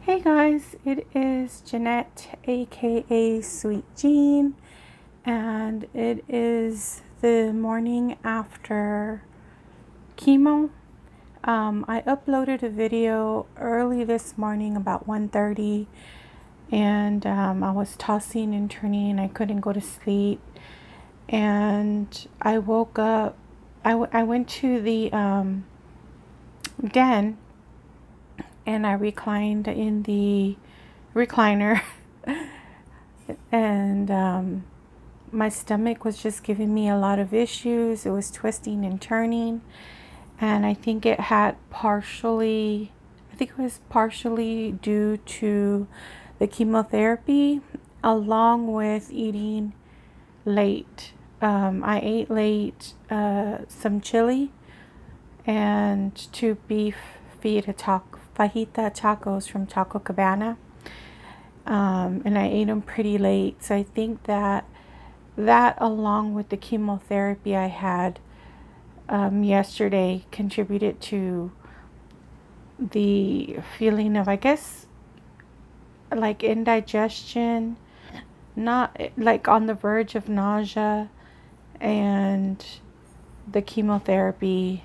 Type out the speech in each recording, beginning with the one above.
Hey guys, it is Jeanette, aka Sweet Jean, and it is the morning after chemo. I uploaded a video early this morning about 1:30, and I was tossing and turning. I couldn't go to sleep, and I woke up. I went to the den, and I reclined in the recliner. And my stomach was just giving me a lot of issues. It was twisting and turning, and I think it was partially due to the chemotherapy, along with eating late. I ate late, some chili and two beef fajita tacos from Taco Cabana. And I ate them pretty late. So I think that along with the chemotherapy I had yesterday contributed to the feeling of, I guess, like indigestion, not like on the verge of nausea, and the chemotherapy,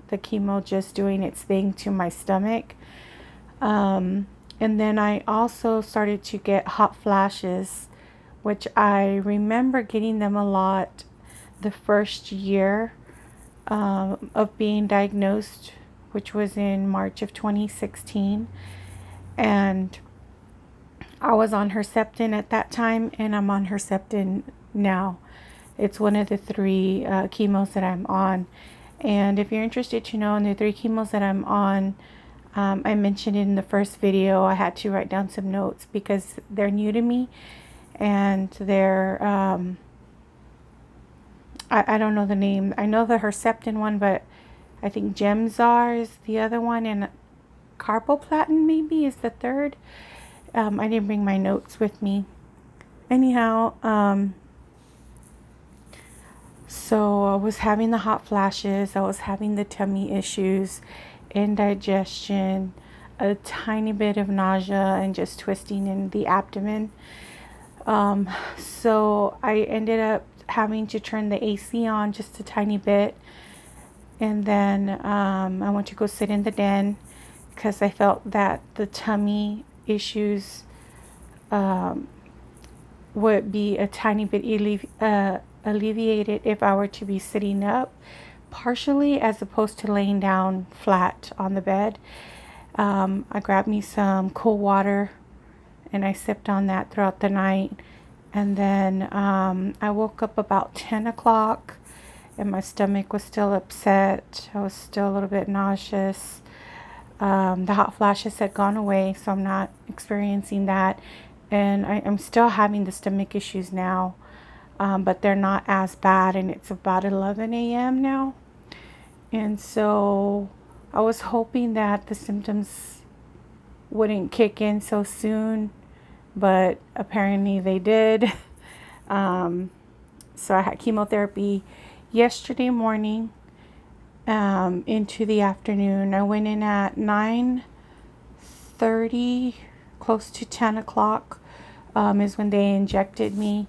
the chemo just doing its thing to my stomach. And then I also started to get hot flashes, which I remember getting them a lot the first year of being diagnosed, which was in March of 2016. And I was on Herceptin at that time, and I'm on Herceptin now. It's one of the three chemos that I'm on. And if you're interested to know, in the three chemos that I'm on, I mentioned in the first video, I had to write down some notes because they're new to me, and they're, I don't know the name. I know the Herceptin one, but I think Gemzar is the other one, and Carboplatin maybe is the third. I didn't bring my notes with me. Anyhow, so I was having the hot flashes, I was having the tummy issues, indigestion, a tiny bit of nausea, and just twisting in the abdomen. So I ended up having to turn the AC on just a tiny bit, and then I went to go sit in the den because I felt that the tummy issues would be a tiny bit alleviated if I were to be sitting up, partially, as opposed to laying down flat on the bed. I grabbed me some cool water and I sipped on that throughout the night. And then I woke up about 10 o'clock and my stomach was still upset. I was still a little bit nauseous. The hot flashes had gone away, so I'm not experiencing that. And I'm still having the stomach issues now, but they're not as bad, and it's about 11 a.m. now. And so I was hoping that the symptoms wouldn't kick in so soon, but apparently they did. So I had chemotherapy yesterday morning into the afternoon. I went in at 9:30, close to 10 o'clock is when they injected me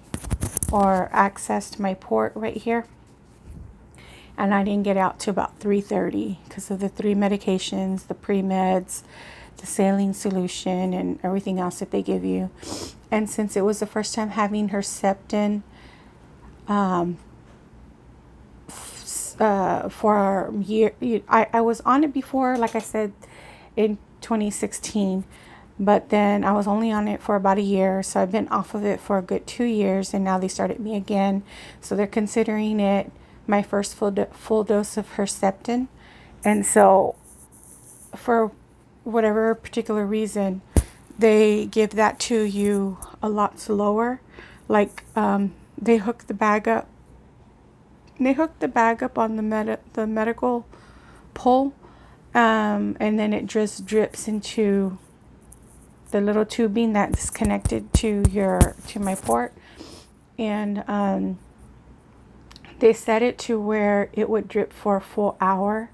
or accessed my port right here. And I didn't get out to about 3:30 because of the three medications, the pre-meds, the saline solution, and everything else that they give you. And since it was the first time having Herceptin for a year, I was on it before, like I said, in 2016. But then I was only on it for about a year, so I've been off of it for a good 2 years, and now they started me again. So they're considering it my first full dose of Herceptin. And so for whatever particular reason, they give that to you a lot slower. Like they hook the bag up. They hook the bag up on the medical pole, and then it just drips into the little tubing that's connected to my port. And they set it to where it would drip for a full hour.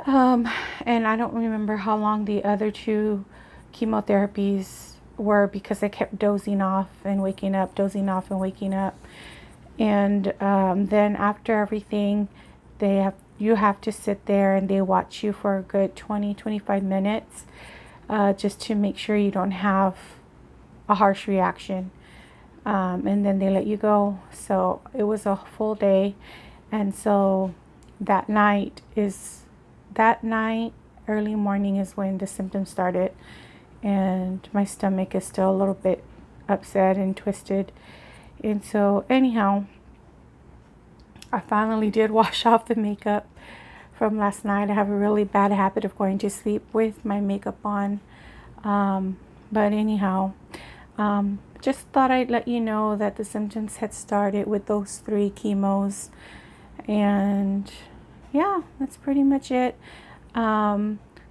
And I don't remember how long the other two chemotherapies were, because I kept dozing off and waking up, dozing off and waking up. And then after everything, you have to sit there and they watch you for a good 20-25 minutes, just to make sure you don't have a harsh reaction. And then they let you go. So it was a full day. And so that night, early morning, is when the symptoms started. And my stomach is still a little bit upset and twisted. And so anyhow, I finally did wash off the makeup from last night. I have a really bad habit of going to sleep with my makeup on. But anyhow, just thought I'd let you know that the symptoms had started with those 3 chemos. And yeah, that's pretty much it.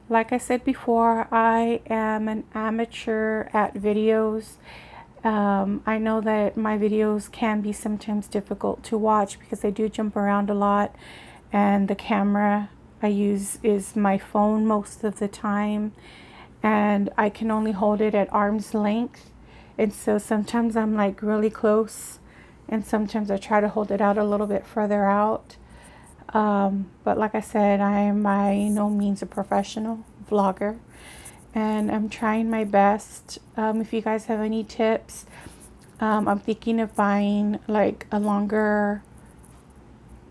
Like I said before, I am an amateur at videos. I know that my videos can be sometimes difficult to watch because I do jump around a lot, and the camera I use is my phone most of the time, and I can only hold it at arm's length. And so sometimes I'm like really close, and sometimes I try to hold it out a little bit further out. But like I said, I am by no means a professional vlogger, and I'm trying my best. If you guys have any tips, I'm thinking of buying like a longer,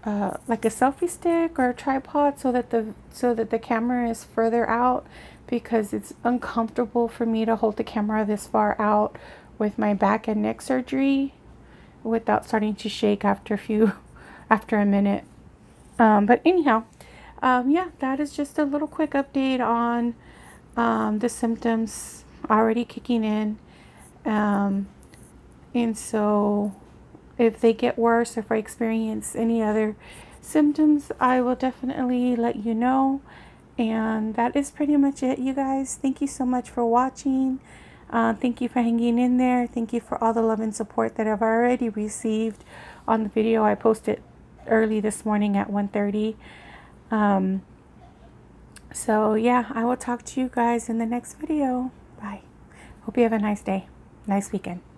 like a selfie stick or a tripod, so that the camera is further out, because it's uncomfortable for me to hold the camera this far out with my back and neck surgery without starting to shake after a minute. But anyhow, yeah, that is just a little quick update on the symptoms already kicking in. And so if they get worse, if I experience any other symptoms, I will definitely let you know. And that is pretty much it, you guys. Thank you so much for watching. Thank you for hanging in there. Thank you for all the love and support that I've already received on the video I posted early this morning at 1:30. So yeah, I will talk to you guys in the next video. Bye. Hope you have a nice day. Nice weekend.